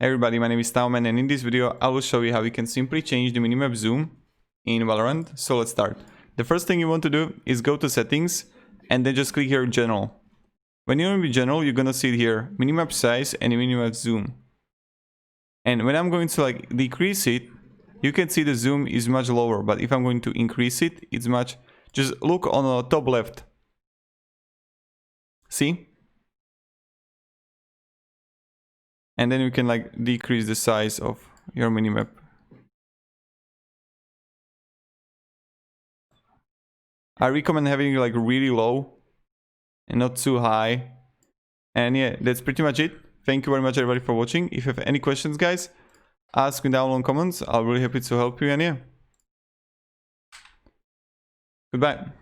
Hey everybody, my name is TaoMan, and in this video I will show you how you can simply change the minimap zoom in Valorant. So let's start. The first thing you want to do is go to settings and then just click here general. When you're in general, you're gonna see here minimap size and minimap zoom. And when I'm going to decrease it, you can see the zoom is much lower, but if I'm going to increase it, it's much. Just look on the top left. See? And then you can decrease the size of your minimap. I recommend having really low and not too high. And yeah, that's pretty much it. Thank you very much everybody for watching. If you have any questions, guys, ask me down in the comments. I'll be really happy to help you. And yeah, goodbye.